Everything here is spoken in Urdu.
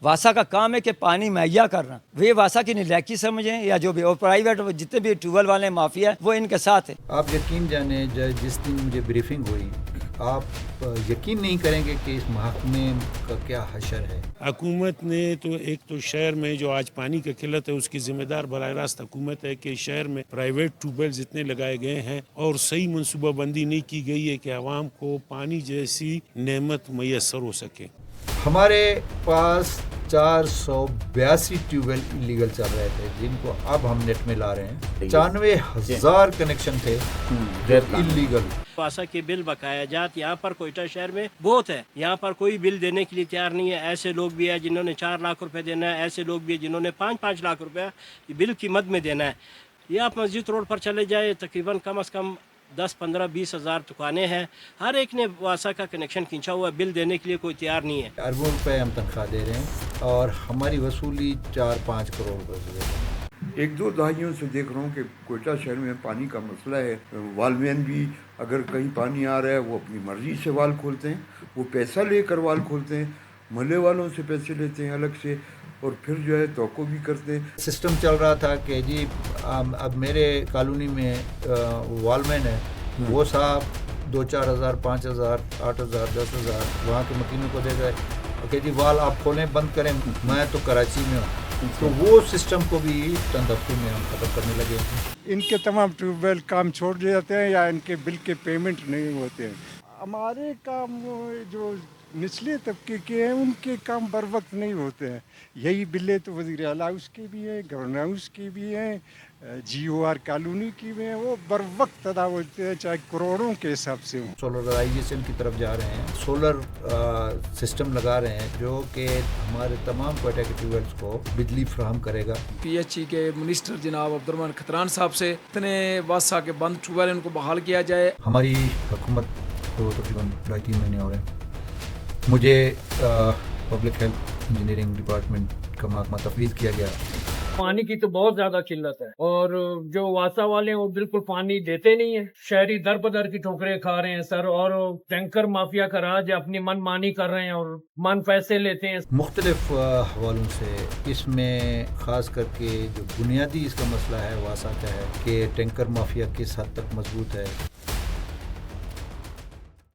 واسا کا کام ہے کہ پانی مہیا کرنا، وہ واسا کی نلائکی سمجھیں یا جو بھی، اور پرائیویٹ جتنے بھی ٹیوب ویل والے مافیا ہے وہ ان کے ساتھ ہے۔ آپ یقین جانیں جس دن مجھے بریفنگ ہوئی، آپ یقین نہیں کریں گے کہ اس محکمے کا کیا حشر ہے۔ حکومت نے تو ایک تو شہر میں جو آج پانی کی قلت ہے اس کی ذمہ دار براہ راست حکومت ہے کہ شہر میں پرائیویٹ ٹیوب ویل جتنے لگائے گئے ہیں اور صحیح منصوبہ بندی نہیں کی گئی ہے کہ عوام کو پانی جیسی نعمت میسر ہو سکے۔ ہمارے پاس 482 ٹیوب ویل انلیگل چل رہے تھے، جن کو اب ہم نیٹ میں لا رہے ہیں۔ 95,000 کنیکشن تھے انلیگل۔ واسا کے بل بقایا جات یہاں پر کوئٹہ شہر میں بہت ہے، یہاں پر کوئی بل دینے کے لیے تیار نہیں ہے۔ ایسے لوگ بھی ہیں جنہوں نے 4 لاکھ روپے دینا ہے، ایسے لوگ بھی ہیں جنہوں نے 5 لاکھ روپے بل کی مد میں دینا ہے۔ یہ آپ مسجد روڈ پر چلے جائے، تقریباً کم از کم 10, 15, 20 ہزار دکانیں ہیں، ہر ایک نے واسا کا کنیکشن کھینچا ہوا ہے، بل دینے کے لیے کوئی تیار نہیں ہے۔ اربوں روپے ہم تنخواہ دے رہے ہیں اور ہماری وصولی 4-5 کروڑ روپے سے ہے۔ 1-2 دہائیوں سے دیکھ رہا ہوں کہ کوئٹہ شہر میں پانی کا مسئلہ ہے۔ وال مین بھی اگر کہیں پانی آ رہا ہے وہ اپنی مرضی سے وال کھولتے ہیں، وہ پیسہ لے کر وال کھولتے ہیں، محلے والوں سے پیسے لیتے ہیں الگ سے، اور پھر جو ہے توقع بھی کرتے ہیں۔ سسٹم چل رہا تھا کہ جی اب میرے کالونی میں وال مین ہے، وہ صاحب 2-4 ہزار، 5 ہزار، 8 ہزار، 10 ہزار وہاں کے مکینوں کو دے گئے کہ جی وال آپ کھولیں، بند کریں، میں تو کراچی میں ہوں۔ تو وہ سسٹم کو بھی چند ہفتے میں ہم ختم کرنے لگے۔ ان کے تمام ٹیوب ویل کام چھوڑ جاتے ہیں یا ان کے بل کے پیمنٹ نہیں ہوتے ہیں۔ ہمارے کام جو نچلے طبقے کے ہیں ان کے کام بر وقت نہیں ہوتے ہیں۔ یہی بلیں تو وزیر اعلیٰ ہاؤس کی بھی ہیں، گورنر ہاؤس کی بھی ہیں، GOR کالونی کی بھی ہیں، وہ بر وقت ادا ہوتے ہیں چاہے کروڑوں کے حساب سے ہوں۔ سولرائزیشن کی طرف جا رہے ہیں، سولر سسٹم لگا رہے ہیں جو کہ ہمارے تمام کوئٹہ کے ٹیوب ویلز کو بجلی فراہم کرے گا۔ PHE کے منسٹر جناب عبد الرحمان کھتران صاحب سے اتنے واسا کے بند ٹیوب ویل ان کو بحال کیا جائے۔ ہماری حکومت کو تقریباً 2.5-3 مہینے ہو رہے ہیں۔ مجھے پبلک ہیلتھ انجینئرنگ ڈپارٹمنٹ کا محکمہ تفویض کیا گیا۔ پانی کی تو بہت زیادہ قلت ہے اور جو واسا والے ہیں وہ بالکل پانی دیتے نہیں ہیں۔ شہری در بدر کی ٹھوکریں کھا رہے ہیں سر، اور ٹینکر مافیا کا راج اپنی من مانی کر رہے ہیں اور من پیسے لیتے ہیں۔ مختلف حوالوں سے اس میں خاص کر کے جو بنیادی اس کا مسئلہ ہے واسا کا ہے کہ ٹینکر مافیا کس حد تک مضبوط ہے۔